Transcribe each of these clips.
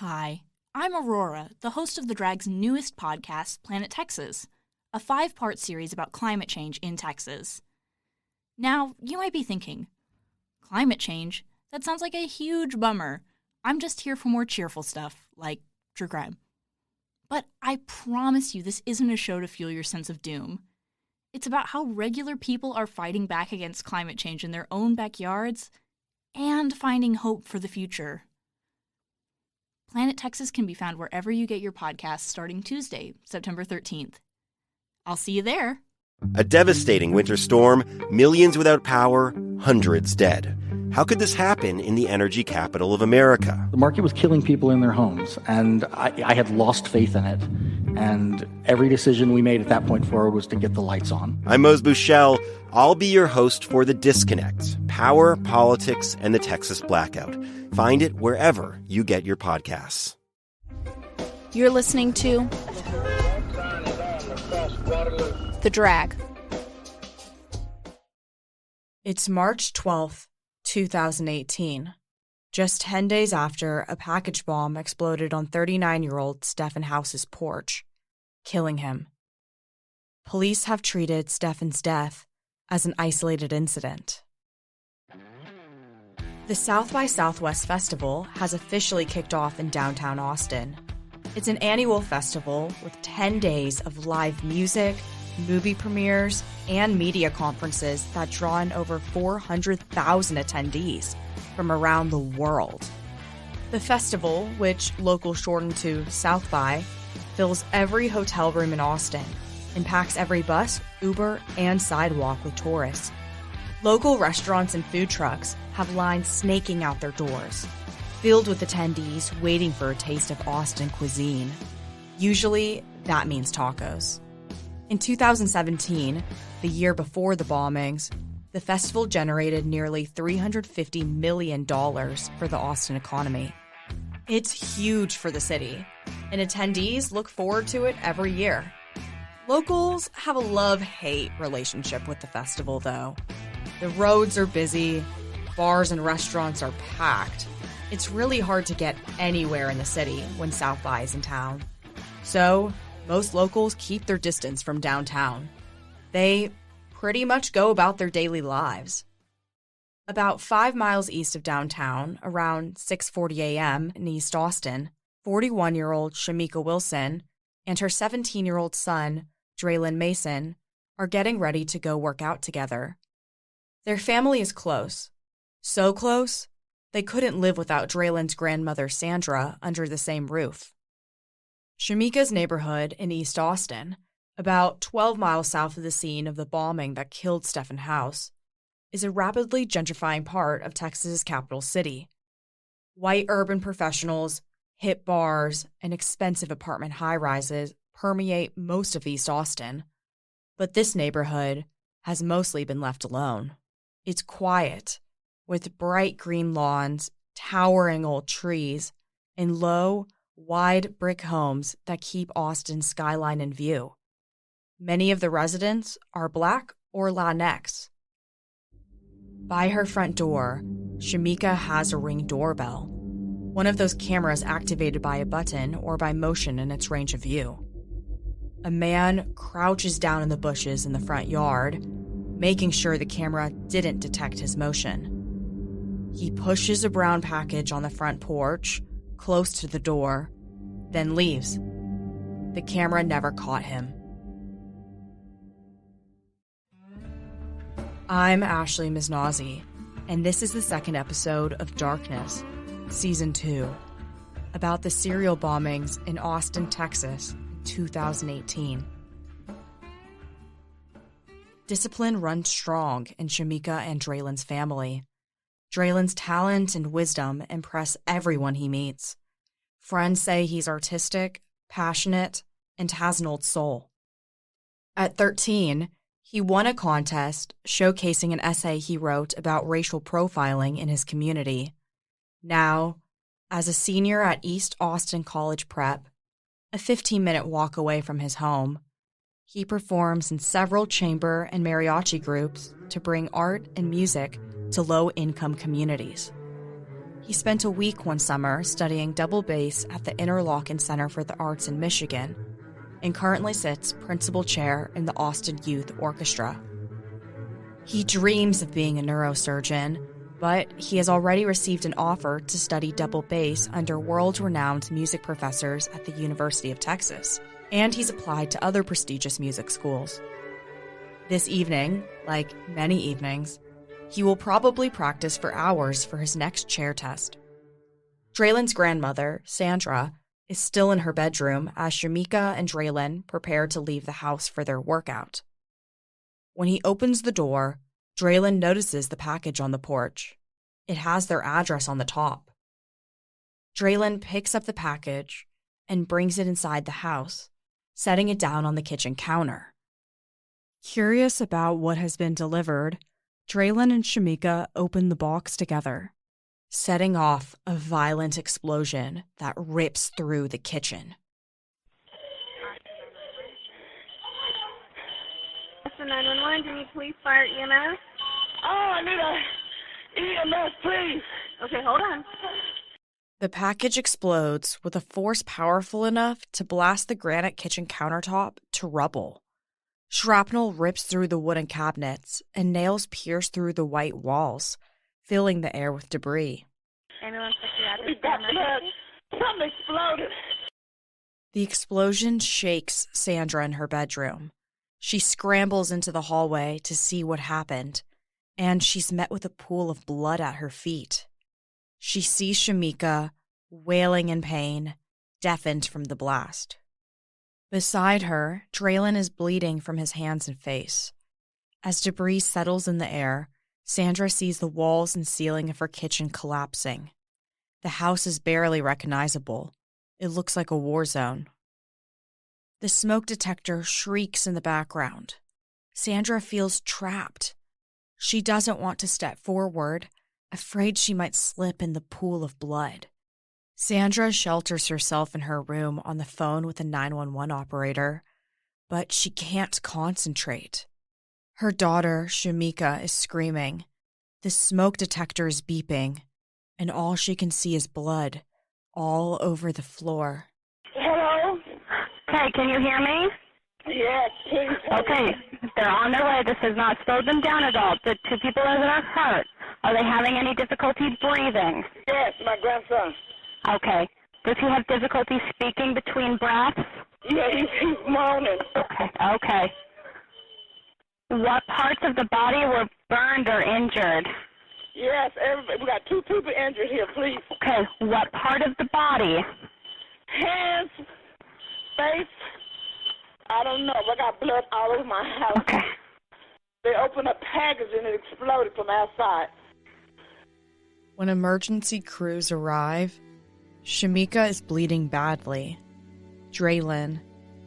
Hi, I'm Aurora, the host of the Drag's newest podcast, Planet Texas, a 5-part series about climate change in Texas. Now, you might be thinking, climate change? That sounds like a huge bummer. I'm just here for more cheerful stuff, like true crime. But I promise you this isn't a show to fuel your sense of doom. It's about how regular people are fighting back against climate change in their own backyards and finding hope for the future. Planet Texas can be found wherever you get your podcasts starting Tuesday, September 13th. I'll see you there. A devastating winter storm, millions without power, hundreds dead. How could this happen in the energy capital of America? The market was killing people in their homes, and I had lost faith in it. And every decision we made at that point forward was to get the lights on. I'm Mose Bushell. I'll be your host for The Disconnect, Power, Politics, and the Texas Blackout. Find it wherever you get your podcasts. You're listening to The Drag. It's March 12th, 2018. Just 10 days after a package bomb exploded on 39-year-old Stephan House's porch, killing him. Police have treated Stephan's death as an isolated incident. The South by Southwest Festival has officially kicked off in downtown Austin. It's an annual festival with 10 days of live music, movie premieres, and media conferences that draw in over 400,000 attendees from around the world. The festival, which locals shorten to South by, fills every hotel room in Austin and packs every bus, Uber, and sidewalk with tourists. Local restaurants and food trucks have lines snaking out their doors, filled with attendees waiting for a taste of Austin cuisine. Usually, that means tacos. In 2017, the year before the bombings, the festival generated nearly $350 million for the Austin economy. It's huge for the city, and attendees look forward to it every year. Locals have a love-hate relationship with the festival, though. The roads are busy, bars and restaurants are packed. It's really hard to get anywhere in the city when South by is in town. So, most locals keep their distance from downtown. They pretty much go about their daily lives. About 5 miles east of downtown, around 6:40 a.m. in East Austin, 41-year-old Shamika Wilson and her 17-year-old son, Draylen Mason, are getting ready to go work out together. Their family is close. So close, they couldn't live without Draylen's grandmother, Sandra, under the same roof. Shamika's neighborhood in East Austin, about 12 miles south of the scene of the bombing that killed Stephan House, is a rapidly gentrifying part of Texas's capital city. White urban professionals, hip bars, and expensive apartment high-rises permeate most of East Austin, but this neighborhood has mostly been left alone. It's quiet, with bright green lawns, towering old trees, and low, wide brick homes that keep Austin's skyline in view. Many of the residents are Black or Latinx. By her front door, Shamika has a Ring doorbell, one of those cameras activated by a button or by motion in its range of view. A man crouches down in the bushes in the front yard, making sure the camera didn't detect his motion. He pushes a brown package on the front porch, close to the door, then leaves. The camera never caught him. I'm Ashley Miznazi, and this is the second episode of Darkness, Season 2, about the serial bombings in Austin, Texas, in 2018. Discipline runs strong in Shamika and Draylen's family. Draylen's talent and wisdom impress everyone he meets. Friends say he's artistic, passionate, and has an old soul. At 13, he won a contest showcasing an essay he wrote about racial profiling in his community. Now, as a senior at East Austin College Prep, a 15-minute walk away from his home, he performs in several chamber and mariachi groups to bring art and music to low-income communities. He spent a week one summer studying double bass at the Interlochen Center for the Arts in Michigan, and currently sits principal chair in the Austin Youth Orchestra. He dreams of being a neurosurgeon, but he has already received an offer to study double bass under world-renowned music professors at the University of Texas, and he's applied to other prestigious music schools. This evening, like many evenings, he will probably practice for hours for his next chair test. Draylen's grandmother, Sandra, is still in her bedroom as Shamika and Draylen prepare to leave the house for their workout. When he opens the door, Draylen notices the package on the porch. It has their address on the top. Draylen picks up the package and brings it inside the house, setting it down on the kitchen counter. Curious about what has been delivered, Draylen and Shamika open the box together, setting off a violent explosion that rips through the kitchen. That's 911. Do you need police, fire, EMS? Oh, I need a EMS, please. Okay, hold on. The package explodes with a force powerful enough to blast the granite kitchen countertop to rubble. Shrapnel rips through the wooden cabinets, and nails pierce through the white walls, filling the air with debris. Ambulance, We got blood. Something exploded. The explosion shakes Sandra in her bedroom. She scrambles into the hallway to see what happened, and she's met with a pool of blood at her feet. She sees Shamika, wailing in pain, deafened from the blast. Beside her, Draylen is bleeding from his hands and face. As debris settles in the air, Sandra sees the walls and ceiling of her kitchen collapsing. The house is barely recognizable. It looks like a war zone. The smoke detector shrieks in the background. Sandra feels trapped. She doesn't want to step forward, afraid she might slip in the pool of blood. Sandra shelters herself in her room on the phone with a 911 operator, but she can't concentrate. Her daughter, Shamika, is screaming. The smoke detector is beeping, and all she can see is blood all over the floor. Hello? Okay, can you hear me? Yes, please. Okay, they're on their way. This has not slowed them down at all. The two people that are hurt, are they having any difficulty breathing? Yes, my grandson. Okay. Does he have difficulty speaking between breaths? Yeah, he's moaning. Okay. What parts of the body were burned or injured? Yes, we got two people injured here, please. Okay, what part of the body? Hands, face, I don't know. I got blood all over my house. Okay. They opened a package and it exploded from outside. When emergency crews arrive, Shamika is bleeding badly. Draylen,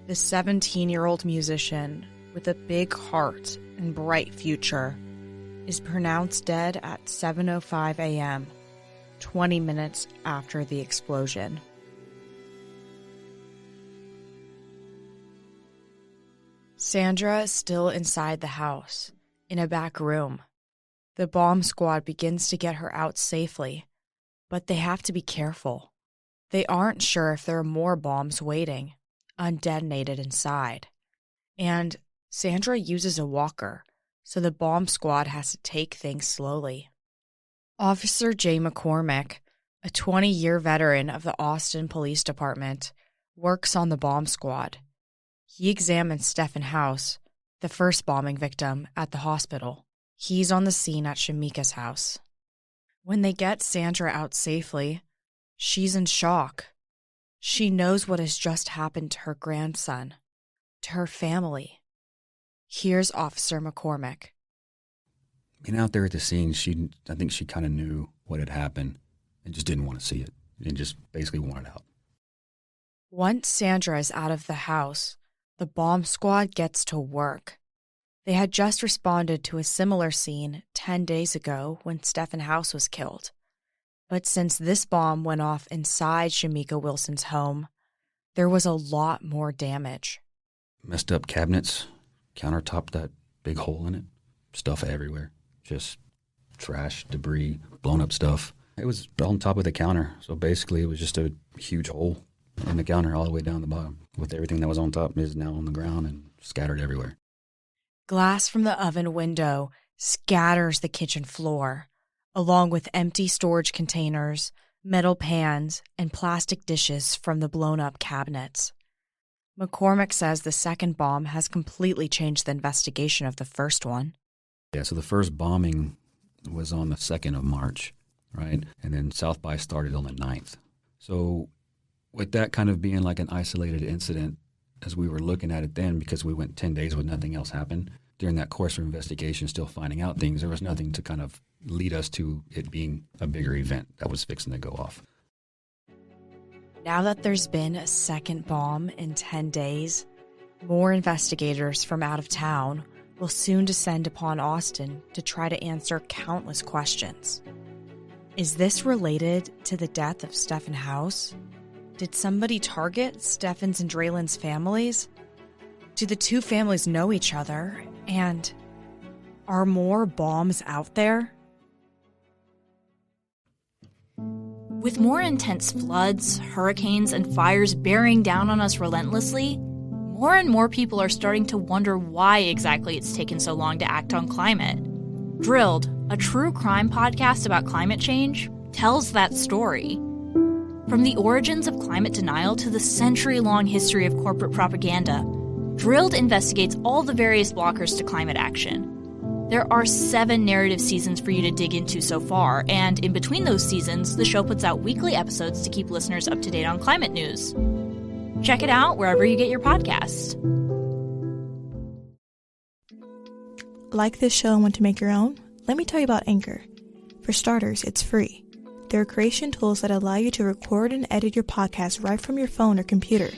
the 17-year-old musician with a big heart and bright future, is pronounced dead at 7:05 a.m., 20 minutes after the explosion. Sandra is still inside the house, in a back room. The bomb squad begins to get her out safely, but they have to be careful. They aren't sure if there are more bombs waiting, undetonated inside. And Sandra uses a walker, so the bomb squad has to take things slowly. Officer Jay McCormick, a 20-year veteran of the Austin Police Department, works on the bomb squad. He examines Stephan House, the first bombing victim, at the hospital. He's on the scene at Shamika's house. When they get Sandra out safely, she's in shock. She knows what has just happened to her grandson, to her family. Here's Officer McCormick. Being out there at the scene, I think she kind of knew what had happened and just didn't want to see it and just basically wanted out. Once Sandra is out of the house, the bomb squad gets to work. They had just responded to a similar scene 10 days ago when Stephan House was killed. But since this bomb went off inside Shamika Wilson's home, there was a lot more damage. Messed up cabinets, countertop that big hole in it, stuff everywhere. Just trash, debris, blown up stuff. It was on top of the counter. So basically, it was just a huge hole in the counter all the way down the bottom. With everything that was on top is now on the ground and scattered everywhere. Glass from the oven window scatters the kitchen floor, along with empty storage containers, metal pans, and plastic dishes from the blown-up cabinets. McCormick says the second bomb has completely changed the investigation of the first one. Yeah, so the first bombing was on the 2nd of March, right? And then South by started on the 9th. So with that kind of being like an isolated incident, as we were looking at it then, because we went 10 days with nothing else happened, during that course of investigation, still finding out things, there was nothing to kind of lead us to it being a bigger event that was fixing to go off. Now that there's been a second bomb in 10 days, more investigators from out of town will soon descend upon Austin to try to answer countless questions. Is this related to the death of Stephan House? Did somebody target Stephan's and Draylen's families? Do the two families know each other? And are more bombs out there? With more intense floods, hurricanes, and fires bearing down on us relentlessly, more and more people are starting to wonder why exactly it's taken so long to act on climate. Drilled, a true crime podcast about climate change, tells that story. From the origins of climate denial to the century-long history of corporate propaganda, Drilled investigates all the various blockers to climate action. There are 7 narrative seasons for you to dig into so far, and in between those seasons, the show puts out weekly episodes to keep listeners up to date on climate news. Check it out wherever you get your podcasts. Like this show and want to make your own? Let me tell you about Anchor. For starters, it's free. There are creation tools that allow you to record and edit your podcast right from your phone or computer.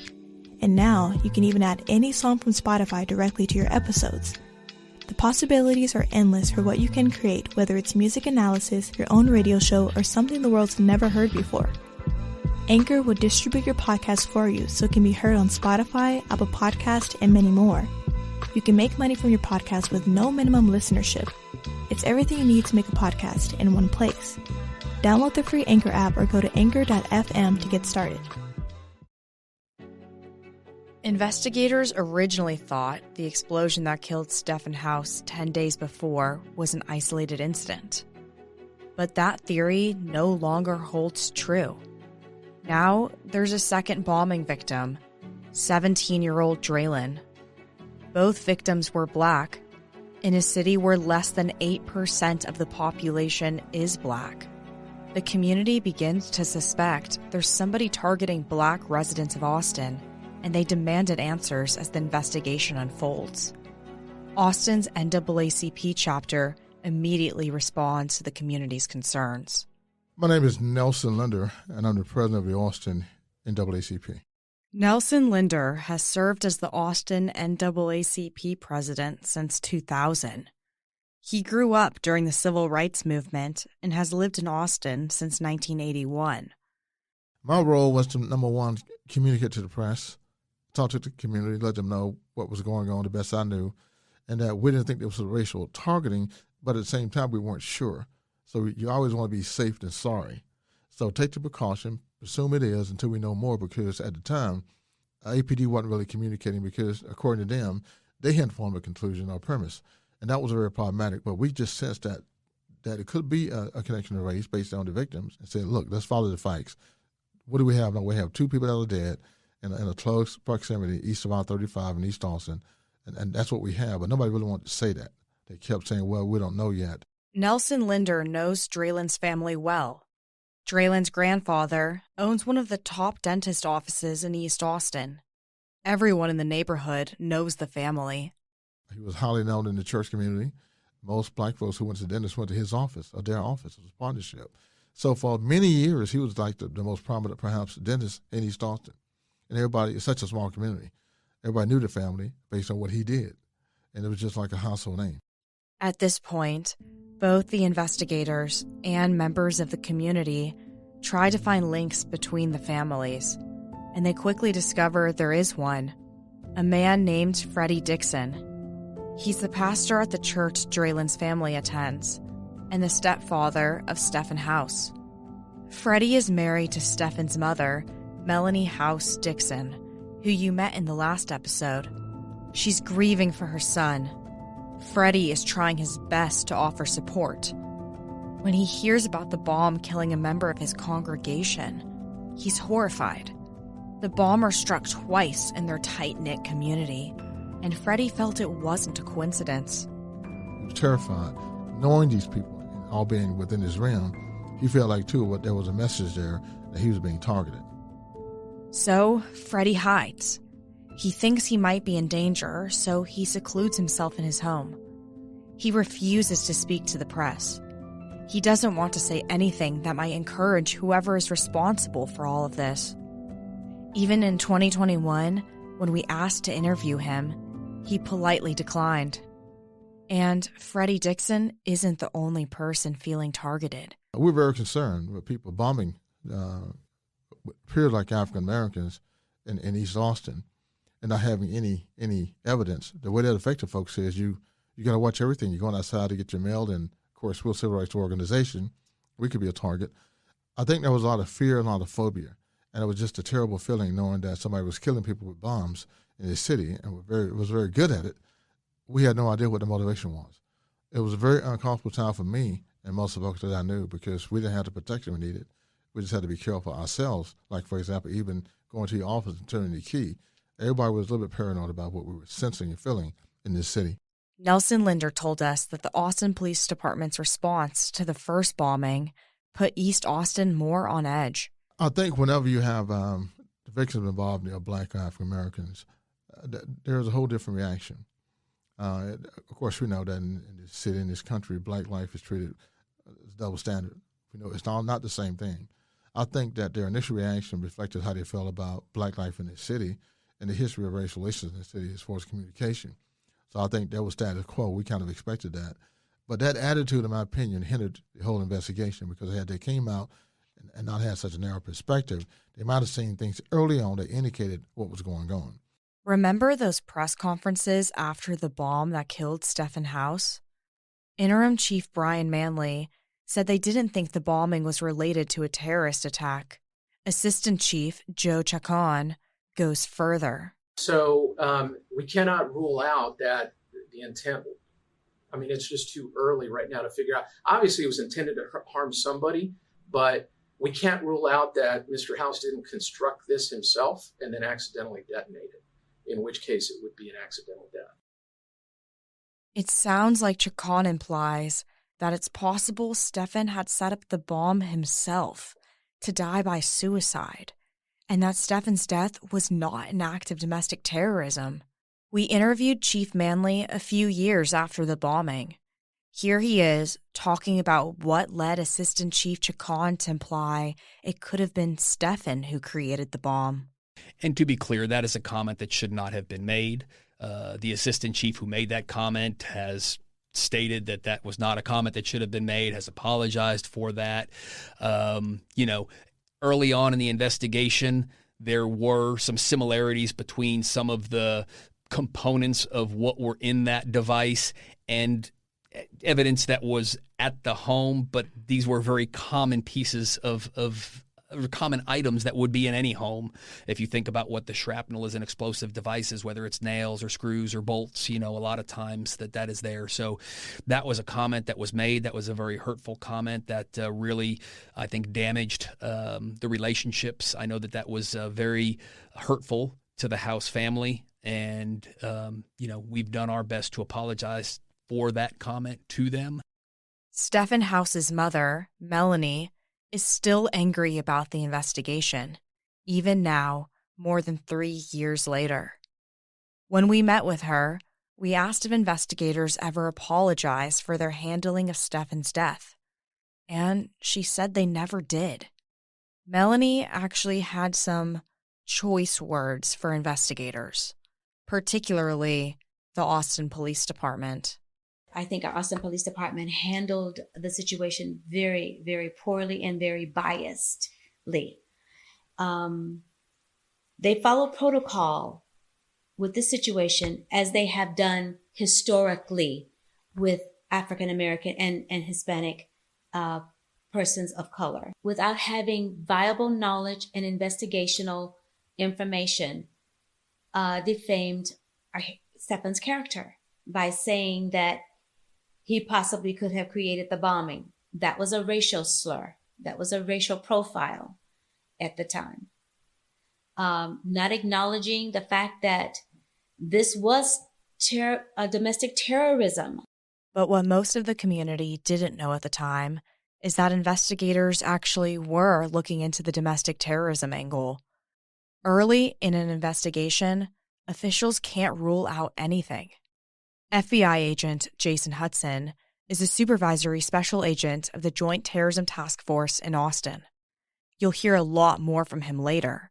And now, you can even add any song from Spotify directly to your episodes. The possibilities are endless for what you can create, whether it's music analysis, your own radio show, or something the world's never heard before. Anchor will distribute your podcast for you so it can be heard on Spotify, Apple Podcast, and many more. You can make money from your podcast with no minimum listenership. It's everything you need to make a podcast in one place. Download the free Anchor app or go to anchor.fm to get started. Investigators originally thought the explosion that killed Stephan House 10 days before was an isolated incident. But that theory no longer holds true. Now there's a second bombing victim, 17-year-old Draylen. Both victims were black, in a city where less than 8% of the population is black. The community begins to suspect there's somebody targeting black residents of Austin, and they demanded answers as the investigation unfolds. Austin's NAACP chapter immediately responds to the community's concerns. My name is Nelson Linder, and I'm the president of the Austin NAACP. Nelson Linder has served as the Austin NAACP president since 2000. He grew up during the civil rights movement and has lived in Austin since 1981. My role was to, number one, communicate to the press, talk to the community, let them know what was going on the best I knew, and that we didn't think there was a racial targeting, but at the same time, we weren't sure. So you always want to be safe than sorry. So take the precaution, assume it is until we know more, because at the time, APD wasn't really communicating because, according to them, they hadn't formed a conclusion or premise. And that was very problematic, but we just sensed that it could be a connection to race based on the victims and said, look, let's follow the facts. What do we have now? We have 2 people that are dead in a close proximity east of I-35 in East Austin, and that's what we have. But nobody really wanted to say that. They kept saying, well, we don't know yet. Nelson Linder knows Draylen's family well. Draylen's grandfather owns one of the top dentist offices in East Austin. Everyone in the neighborhood knows the family. He was highly known in the church community. Most black folks who went to the dentist went to his office or their office. It was a partnership. So for many years, he was like the most prominent, perhaps, dentist in East Austin. And everybody, it's such a small community. Everybody knew the family based on what he did. And it was just like a household name. At this point, both the investigators and members of the community try to find links between the families. And they quickly discover there is one, a man named Freddie Dixon. He's the pastor at the church Draylen's family attends, and the stepfather of Stephan House. Freddie is married to Stephan's mother, Melanie House Dixon, who you met in the last episode. She's grieving for her son. Freddie is trying his best to offer support. When he hears about the bomb killing a member of his congregation, he's horrified. The bomber struck twice in their tight-knit community, and Freddie felt it wasn't a coincidence. He was terrified. Knowing these people, all being within his realm, he felt like, too, there was a message there that he was being targeted. So, Freddie hides. He thinks he might be in danger, so he secludes himself in his home. He refuses to speak to the press. He doesn't want to say anything that might encourage whoever is responsible for all of this. Even in 2021, when we asked to interview him, he politely declined. And Freddie Dixon isn't the only person feeling targeted. We're very concerned with people bombing appeared like African Americans in East Austin and not having any evidence. The way that affected folks is you got to watch everything. You're going outside to get your mail, and of course, we're a civil rights organization. We could be a target. I think there was a lot of fear and a lot of phobia, and it was just a terrible feeling knowing that somebody was killing people with bombs in this city and was very good at it. We had no idea what the motivation was. It was a very uncomfortable time for me and most of the folks that I knew because we didn't have the protection we needed. We just had to be careful ourselves. Like, for example, even going to your office and turning the key, everybody was a little bit paranoid about what we were sensing and feeling in this city. Nelson Linder told us that the Austin Police Department's response to the first bombing put East Austin more on edge. I think whenever you have the victims involved, Black African Americans, there's a whole different reaction. Of course, we know that in this city, in this country, Black life is treated as double standard. We know it's not the same thing. I think that their initial reaction reflected how they felt about Black life in this city and the history of racial relations in the city as far as communication. So I think that was status quo. We kind of expected that. But that attitude, in my opinion, hindered the whole investigation because had they came out and not had such a narrow perspective, they might have seen things early on that indicated what was going on. Remember those press conferences after the bomb that killed Stephan House? Interim Chief Brian Manley said they didn't think the bombing was related to a terrorist attack. Assistant Chief Joe Chacon goes further. So we cannot rule out that the intent, it's just too early right now to figure out. Obviously, it was intended to harm somebody, but we can't rule out that Mr. House didn't construct this himself and then accidentally detonate it, in which case it would be an accidental death. It sounds like Chacon implies that it's possible Stephan had set up the bomb himself to die by suicide, and that Stephan's death was not an act of domestic terrorism. We interviewed Chief Manley a few years after the bombing. Here he is talking about what led Assistant Chief Chacon to imply it could have been Stephan who created the bomb. And to be clear, that is a comment that should not have been made. The assistant chief who made that comment has stated that that was not a comment that should have been made, has apologized for that. Early on in the investigation, there were some similarities between some of the components of what were in that device and evidence that was at the home, but these were very common pieces of common items that would be in any home. If you think about what the shrapnel is in explosive devices, whether it's nails or screws or bolts, a lot of times that is there. So that was a comment that was made. That was a very hurtful comment that really, I think, damaged the relationships. I know that was very hurtful to the House family. And, we've done our best to apologize for that comment to them. Stephan House's mother, Melanie, is still angry about the investigation, even now, more than 3 years later. When we met with her, we asked if investigators ever apologized for their handling of Stephan's death, and she said they never did. Melanie actually had some choice words for investigators, particularly the Austin Police Department. I think our Austin Police Department handled the situation very, very poorly and very biasedly. They followed protocol with this situation as they have done historically with African American and Hispanic persons of color. Without having viable knowledge and investigational information, defamed Stephan's character by saying that he possibly could have created the bombing. That was a racial slur. That was a racial profile at the time. Not acknowledging the fact that this was domestic terrorism. But what most of the community didn't know at the time is that investigators actually were looking into the domestic terrorism angle. Early in an investigation, officials can't rule out anything. FBI agent Jason Hudson is a supervisory special agent of the Joint Terrorism Task Force in Austin. You'll hear a lot more from him later,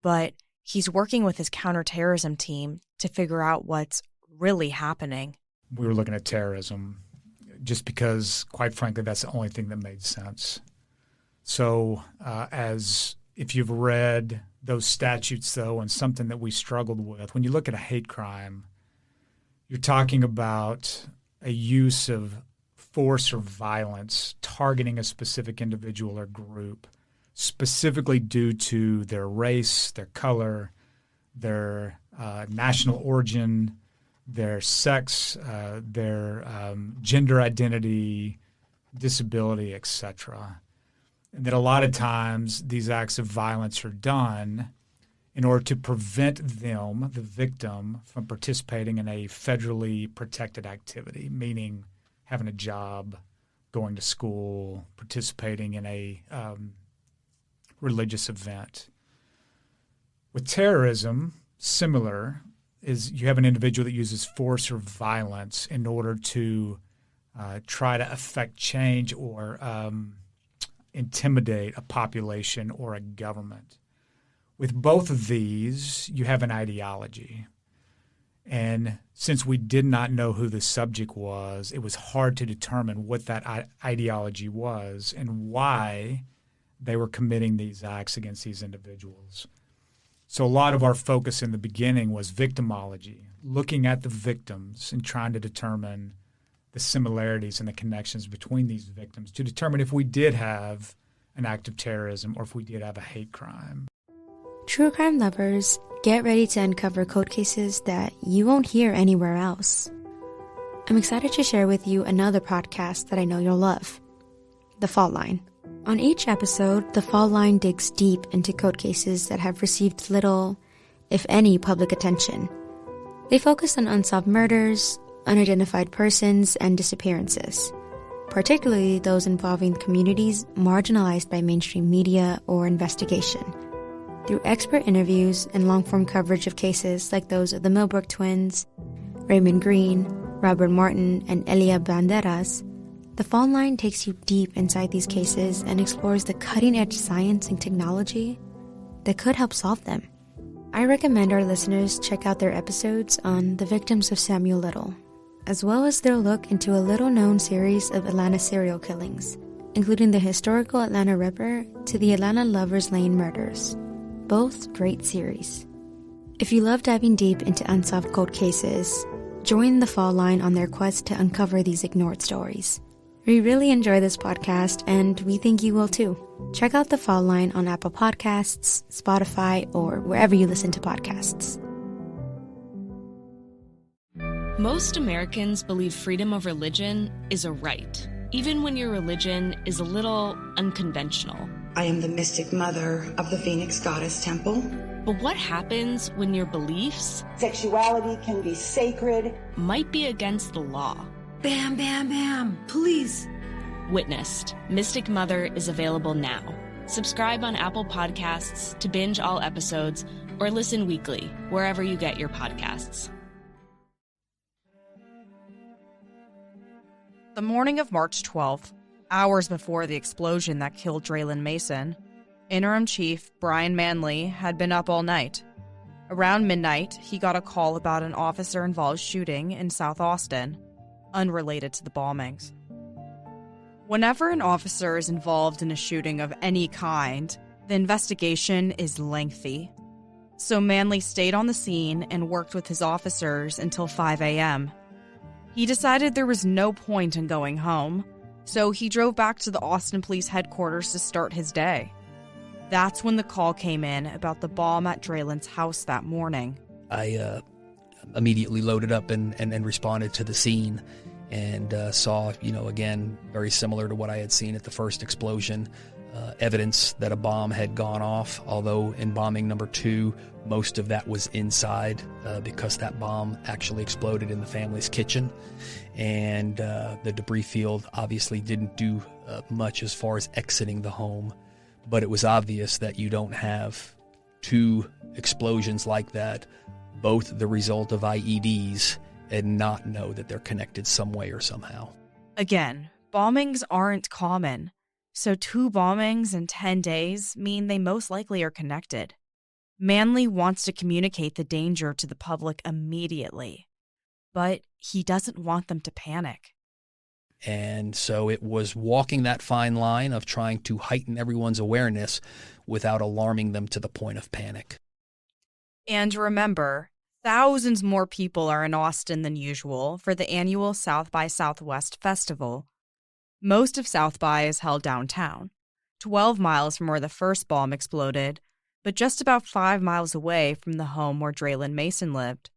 but he's working with his counterterrorism team to figure out what's really happening. We were looking at terrorism just because, quite frankly, that's the only thing that made sense. So as if you've read those statutes, though, and something that we struggled with, when you look at a hate crime, you're talking about a use of force or violence targeting a specific individual or group, specifically due to their race, their color, their national origin, their sex, their gender identity, disability, etc. And that a lot of times these acts of violence are done in order to prevent them, the victim, from participating in a federally protected activity, meaning having a job, going to school, participating in a religious event. With terrorism, similar, is you have an individual that uses force or violence in order to try to affect change or intimidate a population or a government. With both of these, you have an ideology. And since we did not know who the subject was, it was hard to determine what that ideology was and why they were committing these acts against these individuals. So a lot of our focus in the beginning was victimology, looking at the victims and trying to determine the similarities and the connections between these victims to determine if we did have an act of terrorism or if we did have a hate crime. True crime lovers, get ready to uncover cold cases that you won't hear anywhere else. I'm excited to share with you another podcast that I know you'll love, The Fault Line. On each episode, The Fault Line digs deep into cold cases that have received little, if any, public attention. They focus on unsolved murders, unidentified persons, and disappearances, particularly those involving communities marginalized by mainstream media or investigation. Through expert interviews and long-form coverage of cases like those of the Millbrook twins, Raymond Green, Robert Martin, and Elia Banderas, The Fault Line takes you deep inside these cases and explores the cutting-edge science and technology that could help solve them. I recommend our listeners check out their episodes on the victims of Samuel Little, as well as their look into a little-known series of Atlanta serial killings, including the historical Atlanta Ripper to the Atlanta Lover's Lane murders. Both great series. If you love diving deep into unsolved cold cases, join The Fault Line on their quest to uncover these ignored stories. We really enjoy this podcast, and we think you will too. Check out The Fault Line on Apple Podcasts, Spotify, or wherever you listen to podcasts. Most Americans believe freedom of religion is a right, even when your religion is a little unconventional. I am the mystic mother of the Phoenix Goddess Temple. But what happens when your beliefs, sexuality can be sacred, might be against the law? Bam, bam, bam, please. Witnessed. Mystic Mother is available now. Subscribe on Apple Podcasts to binge all episodes or listen weekly, wherever you get your podcasts. The morning of March 12th, hours before the explosion that killed Draylen Mason, Interim Chief Brian Manley had been up all night. Around midnight, he got a call about an officer-involved shooting in South Austin, unrelated to the bombings. Whenever an officer is involved in a shooting of any kind, the investigation is lengthy. So Manley stayed on the scene and worked with his officers until 5 a.m. He decided there was no point in going home, So he drove back to the Austin Police Headquarters to start his day. That's when the call came in about the bomb at Draylen's house that morning. I immediately loaded up and responded to the scene and saw, again, very similar to what I had seen at the first explosion, evidence that a bomb had gone off, although in bombing number 2, most of that was inside because that bomb actually exploded in the family's kitchen. And the debris field obviously didn't do much as far as exiting the home, but it was obvious that you don't have 2 explosions like that, both the result of IEDs, and not know that they're connected some way or somehow. Again, bombings aren't common, so 2 bombings in 10 days mean they most likely are connected. Manley wants to communicate the danger to the public immediately, but he doesn't want them to panic. And so it was walking that fine line of trying to heighten everyone's awareness without alarming them to the point of panic. And remember, thousands more people are in Austin than usual for the annual South by Southwest Festival. Most of South by is held downtown, 12 miles from where the first bomb exploded, but just about 5 miles away from the home where Draylen Mason lived.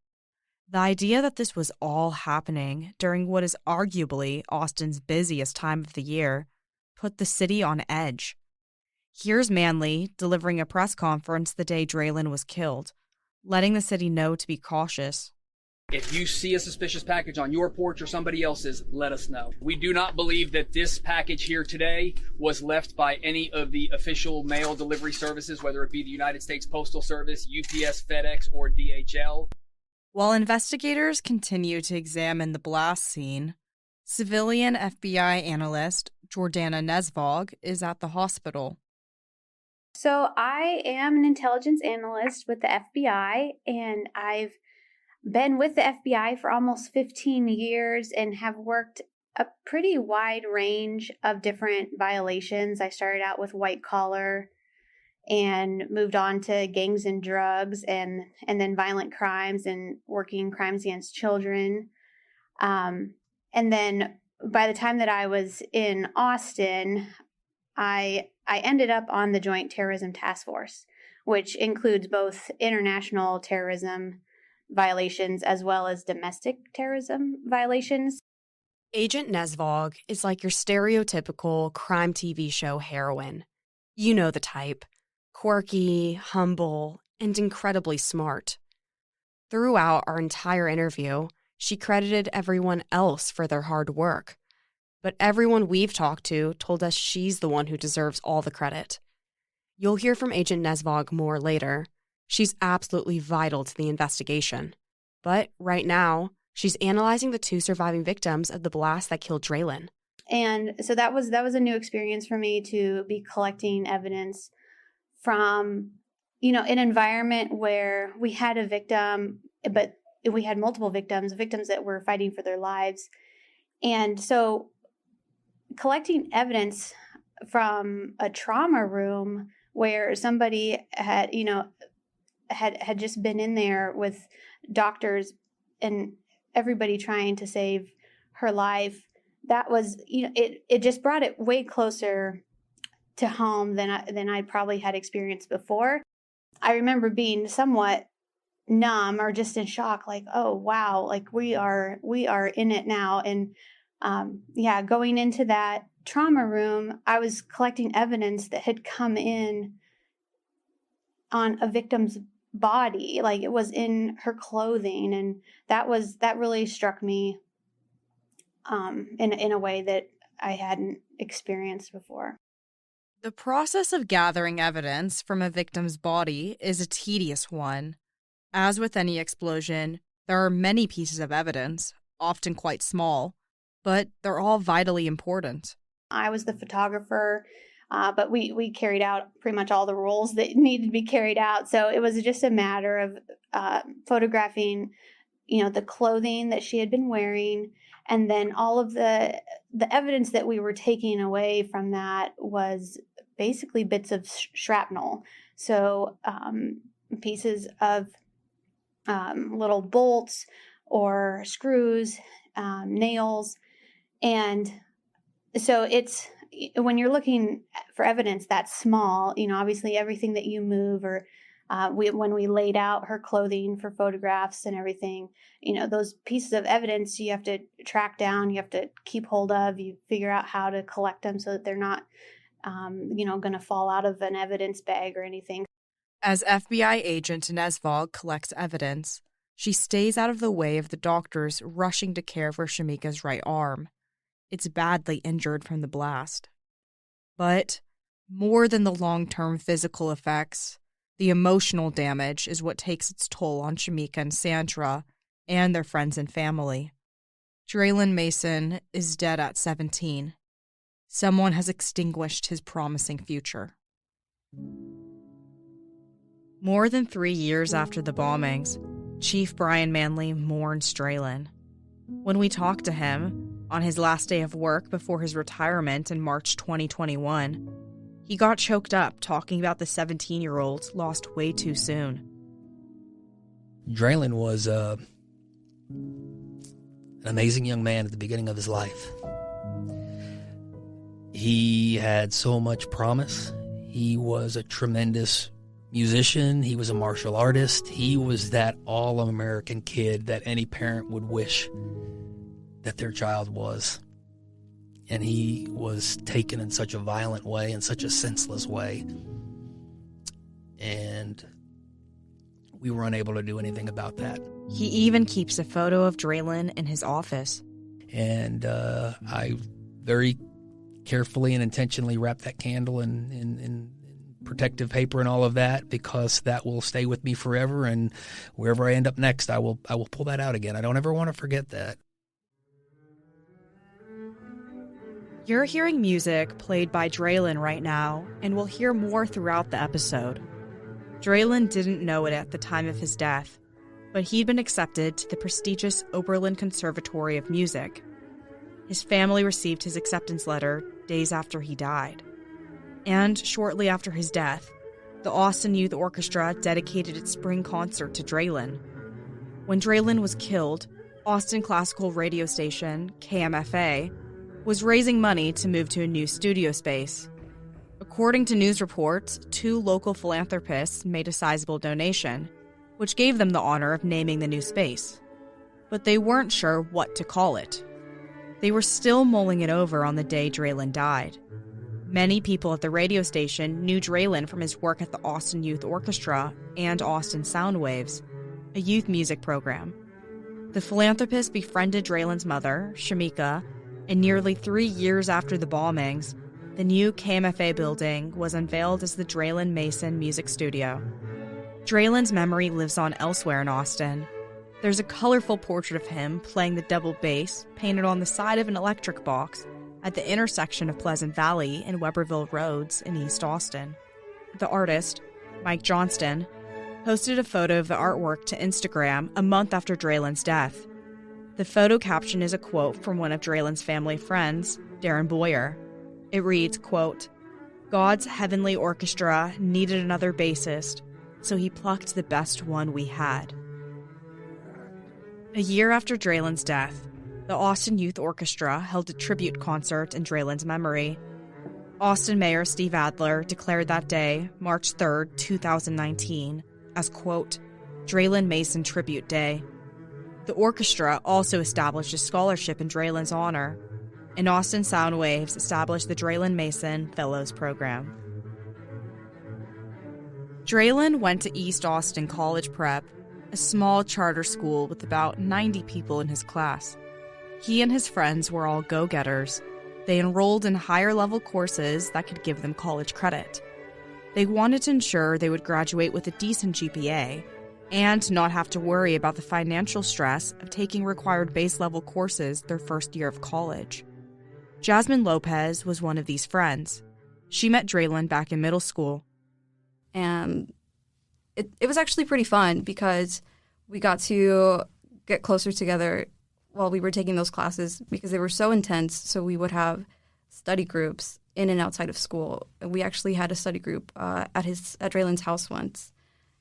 The idea that this was all happening during what is arguably Austin's busiest time of the year put the city on edge. Here's Manley delivering a press conference the day Draylen was killed, letting the city know to be cautious. If you see a suspicious package on your porch or somebody else's, let us know. We do not believe that this package here today was left by any of the official mail delivery services, whether it be the United States Postal Service, UPS, FedEx, or DHL. While investigators continue to examine the blast scene, civilian FBI analyst Jordana Nesvog is at the hospital. So I am an intelligence analyst with the FBI, and I've been with the FBI for almost 15 years and have worked a pretty wide range of different violations. I started out with white collar and moved on to gangs and drugs and then violent crimes and working crimes against children. And then by the time that I was in Austin, I ended up on the Joint Terrorism Task Force, which includes both international terrorism violations as well as domestic terrorism violations. Agent Nesvog is like your stereotypical crime TV show heroine. You know the type. Quirky, humble, and incredibly smart. Throughout our entire interview, she credited everyone else for their hard work. But everyone we've talked to told us she's the one who deserves all the credit. You'll hear from Agent Nesvog more later. She's absolutely vital to the investigation. But right now, she's analyzing the 2 surviving victims of the blast that killed Draylen. And so that was a new experience for me to be collecting evidence from, an environment where we had a victim, but we had multiple victims that were fighting for their lives. And so collecting evidence from a trauma room where somebody had just been in there with doctors and everybody trying to save her life, that was, it just brought it way closer to home than I probably had experienced before. I remember being somewhat numb or just in shock, like, oh wow, like we are in it now. And going into that trauma room, I was collecting evidence that had come in on a victim's body, like it was in her clothing, and that really struck me in a way that I hadn't experienced before. The process of gathering evidence from a victim's body is a tedious one. As with any explosion, there are many pieces of evidence, often quite small, but they're all vitally important. I was the photographer, but we carried out pretty much all the roles that needed to be carried out. So it was just a matter of photographing, the clothing that she had been wearing, and then all of the evidence that we were taking away from that was basically bits of shrapnel. So pieces of little bolts or screws, nails, and So it's, when you're looking for evidence that's small, obviously everything that you move, or when we laid out her clothing for photographs and everything, those pieces of evidence you have to track down, you have to keep hold of, you figure out how to collect them so that they're not, going to fall out of an evidence bag or anything. As FBI agent Inez Vaughn collects evidence, she stays out of the way of the doctors rushing to care for Shamika's right arm. It's badly injured from the blast. But more than the long-term physical effects, the emotional damage is what takes its toll on Shamika and Sandra and their friends and family. Draylen Mason is dead at 17. Someone has extinguished his promising future. More than 3 years after the bombings, Chief Brian Manley mourns Draylen. When we talked to him, on his last day of work before his retirement in March 2021, he got choked up talking about the 17-year-old lost way too soon. Draylen was an amazing young man at the beginning of his life. He had so much promise. He was a tremendous musician. He was a martial artist. He was that all-American kid that any parent would wish that their child was. And he was taken in such a violent way, in such a senseless way. And we were unable to do anything about that. He even keeps a photo of Draylen in his office. And I very carefully and intentionally wrapped that candle in protective paper and all of that, because that will stay with me forever. And wherever I end up next, I will pull that out again. I don't ever want to forget that. You're hearing music played by Draylen right now, and we'll hear more throughout the episode. Draylen didn't know it at the time of his death, but he'd been accepted to the prestigious Oberlin Conservatory of Music. His family received his acceptance letter days after he died. And shortly after his death, the Austin Youth Orchestra dedicated its spring concert to Draylen. When Draylen was killed, Austin classical radio station, KMFA, was raising money to move to a new studio space. According to news reports, 2 local philanthropists made a sizable donation, which gave them the honor of naming the new space. But they weren't sure what to call it. They were still mulling it over on the day Draylen died. Many people at the radio station knew Draylen from his work at the Austin Youth Orchestra and Austin Soundwaves, a youth music program. The philanthropist befriended Draylen's mother, Shamika, and nearly 3 years after the bombings, the new KMFA building was unveiled as the Draylen Mason Music Studio. Draylen's memory lives on elsewhere in Austin. There's a colorful portrait of him playing the double bass painted on the side of an electric box at the intersection of Pleasant Valley and Weberville Roads in East Austin. The artist, Mike Johnston, posted a photo of the artwork to Instagram a month after Draylen's death. The photo caption is a quote from one of Draylen's family friends, Darren Boyer. It reads, quote, "God's heavenly orchestra needed another bassist, so he plucked the best one we had." A year after Draylen's death, the Austin Youth Orchestra held a tribute concert in Draylen's memory. Austin Mayor Steve Adler declared that day, March 3rd, 2019, as, quote, Draylen Mason Tribute Day. The orchestra also established a scholarship in Draylen's honor, and Austin Soundwaves established the Draylen Mason Fellows Program. Draylen went to East Austin College Prep, a small charter school with about 90 people in his class. He and his friends were all go-getters. They enrolled in higher-level courses that could give them college credit. They wanted to ensure they would graduate with a decent GPA and not have to worry about the financial stress of taking required base-level courses their first year of college. Jasmine Lopez was one of these friends. She met Draylen back in middle school. And it was actually pretty fun because we got to get closer together while we were taking those classes because they were so intense. So we would have study groups in and outside of school. We actually had a study group at Draylen's house once.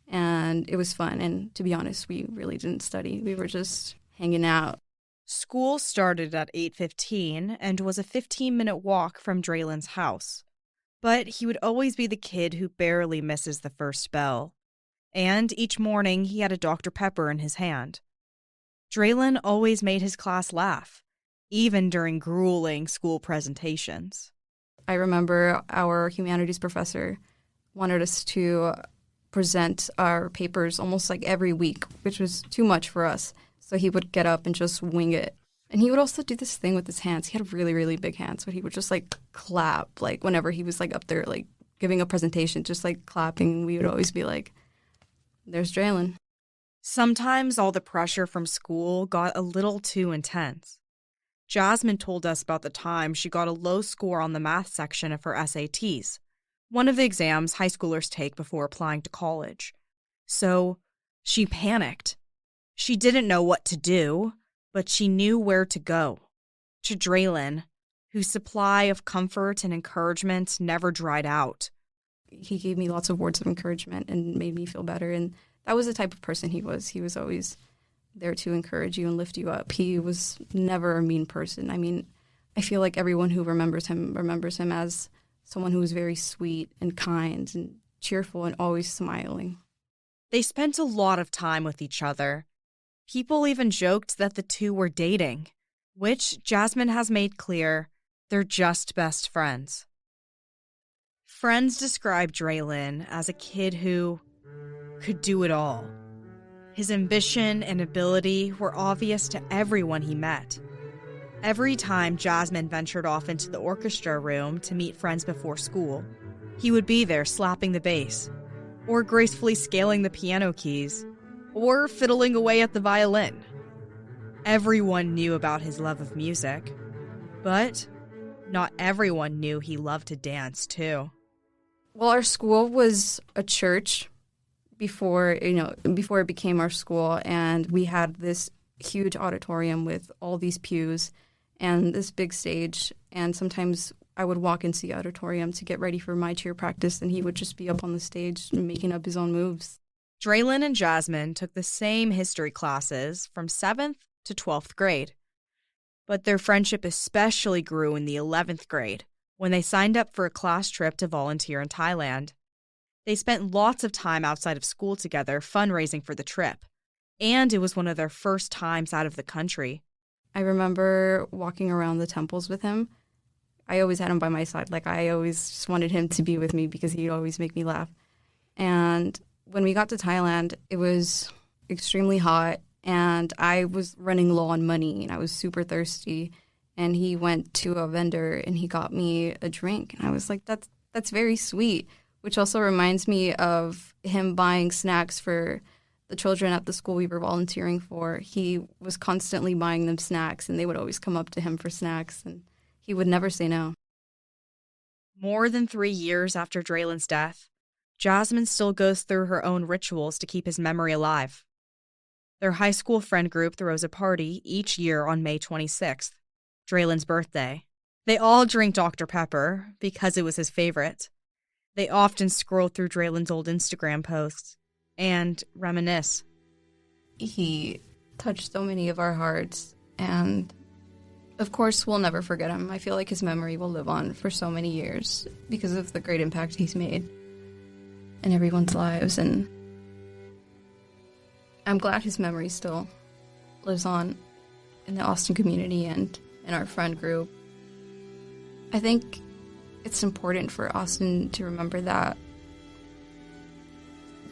And it was fun. And to be honest, we really didn't study. We were just hanging out. School started at 8:15 and was a 15-minute walk from Draylen's house. But he would always be the kid who barely misses the first bell. And each morning he had a Dr. Pepper in his hand. Draylen always made his class laugh, even during grueling school presentations. I remember our humanities professor wanted us to present our papers almost like every week, which was too much for us. So he would get up and just wing it. And he would also do this thing with his hands. He had really, really big hands, but he would just like clap, like whenever he was like up there, like giving a presentation, just like clapping. We would always be like, there's Draylen. Sometimes all the pressure from school got a little too intense. Jasmine told us about the time she got a low score on the math section of her SATs, one of the exams high schoolers take before applying to college. So she panicked. She didn't know what to do, but she knew where to go. To Draylen, whose supply of comfort and encouragement never dried out. He gave me lots of words of encouragement and made me feel better. And that was the type of person he was. He was always there to encourage you and lift you up. He was never a mean person. I mean, I feel like everyone who remembers him as someone who was very sweet and kind and cheerful and always smiling. They spent a lot of time with each other. People even joked that the two were dating, which Jasmine has made clear they're just best friends. Friends describe Draylen as a kid who could do it all. His ambition and ability were obvious to everyone he met. Every time Jasmine ventured off into the orchestra room to meet friends before school, he would be there slapping the bass, or gracefully scaling the piano keys, or fiddling away at the violin. Everyone knew about his love of music, but not everyone knew he loved to dance too. Well, our school was a church before it became our school, and we had this huge auditorium with all these pews and this big stage, and sometimes I would walk into the auditorium to get ready for my cheer practice, and he would just be up on the stage making up his own moves. Draylen and Jasmine took the same history classes from 7th to 12th grade, but their friendship especially grew in the 11th grade when they signed up for a class trip to volunteer in Thailand. They spent lots of time outside of school together fundraising for the trip, and it was one of their first times out of the country. I remember walking around the temples with him. I always had him by my side. Like, I always just wanted him to be with me because he'd always make me laugh. And when we got to Thailand, it was extremely hot, and I was running low on money, and I was super thirsty. And he went to a vendor, and he got me a drink. And I was like, that's very sweet, which also reminds me of him buying snacks for the children at the school we were volunteering for. He was constantly buying them snacks, and they would always come up to him for snacks, and he would never say no. More than 3 years after Draylen's death, Jasmine still goes through her own rituals to keep his memory alive. Their high school friend group throws a party each year on May 26th, Draylen's birthday. They all drink Dr. Pepper because it was his favorite. They often scroll through Draylen's old Instagram posts and reminisce. He touched so many of our hearts, and of course we'll never forget him. I feel like his memory will live on for so many years because of the great impact he's made in everyone's lives, and I'm glad his memory still lives on in the Austin community and in our friend group. I think it's important for Austin to remember that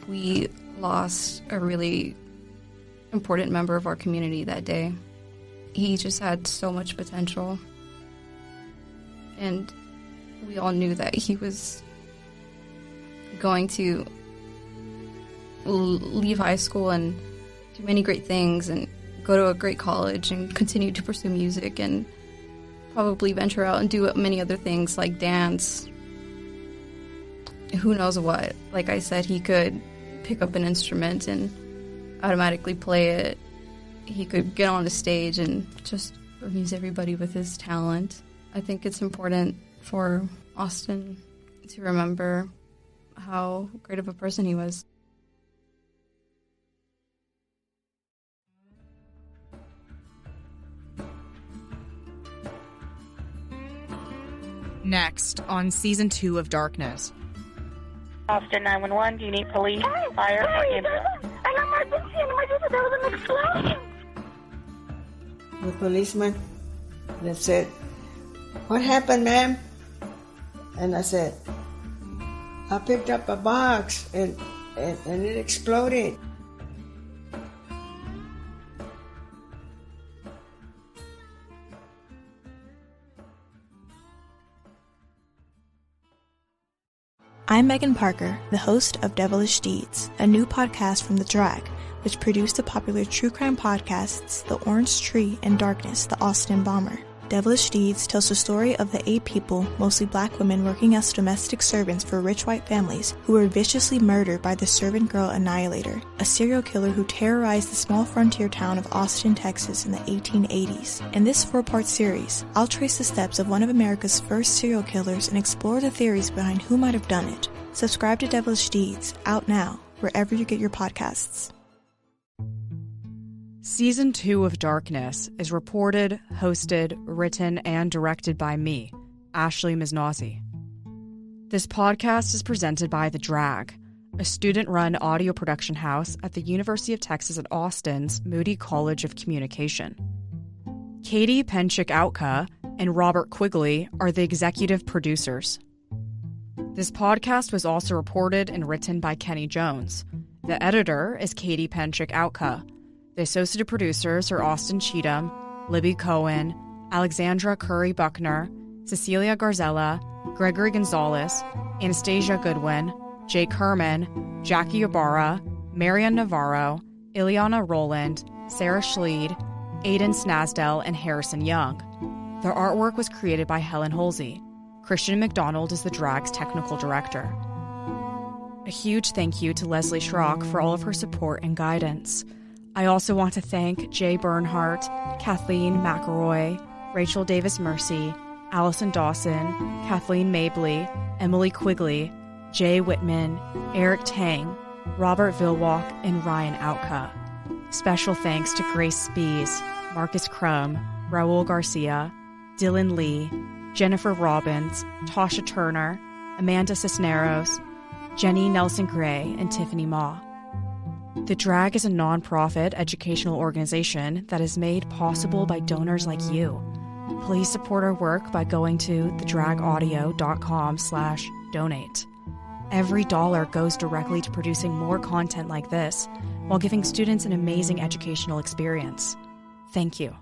we lost a really important member of our community that day. He just had so much potential, and we all knew that he was going to leave high school and do many great things and go to a great college and continue to pursue music and probably venture out and do many other things like dance. Who knows what? Like I said, he could pick up an instrument and automatically play it. He could get on a stage and just amuse everybody with his talent. I think it's important for Austin to remember how great of a person he was. Next on Season 2 of Darkness. Austin 911, do you need police, fire, or ambulance? An emergency, there was an explosion. The policeman that said, "What happened, ma'am?" And I said, "I picked up a box and it exploded." I'm Megan Parker, the host of Devilish Deeds, a new podcast from The Drag, which produced the popular true crime podcasts The Orange Tree and Darkness, The Austin Bomber. Devilish Deeds tells the story of the 8 people, mostly black women, working as domestic servants for rich white families who were viciously murdered by the servant girl Annihilator, a serial killer who terrorized the small frontier town of Austin, Texas in the 1880s. In this 4-part series, I'll trace the steps of one of America's first serial killers and explore the theories behind who might have done it. Subscribe to Devilish Deeds, out now, wherever you get your podcasts. Season 2 of Darkness is reported, hosted, written, and directed by me, Ashley Miznazzi. This podcast is presented by The Drag, a student-run audio production house at the University of Texas at Austin's Moody College of Communication. Katie Penchik-Outka and Robert Quigley are the executive producers. This podcast was also reported and written by Kenny Jones. The editor is Katie Penchik-Outka. The associate producers are Austin Cheatham, Libby Cohen, Alexandra Curry Buckner, Cecilia Garzella, Gregory Gonzalez, Anastasia Goodwin, Jake Herman, Jackie Ibarra, Marian Navarro, Ileana Rowland, Sarah Schleid, Aiden Snasdell, and Harrison Young. The artwork was created by Helen Holsey. Christian McDonald is the Drag's technical director. A huge thank you to Leslie Schrock for all of her support and guidance. I also want to thank Jay Bernhardt, Kathleen McElroy, Rachel Davis-Mercy, Allison Dawson, Kathleen Mabley, Emily Quigley, Jay Whitman, Eric Tang, Robert Vilwalk, and Ryan Outka. Special thanks to Grace Spees, Marcus Crum, Raul Garcia, Dylan Lee, Jennifer Robbins, Tasha Turner, Amanda Cisneros, Jenny Nelson-Gray, and Tiffany Ma. The Drag is a nonprofit educational organization that is made possible by donors like you. Please support our work by going to thedragaudio.com/donate. Every dollar goes directly to producing more content like this while giving students an amazing educational experience. Thank you.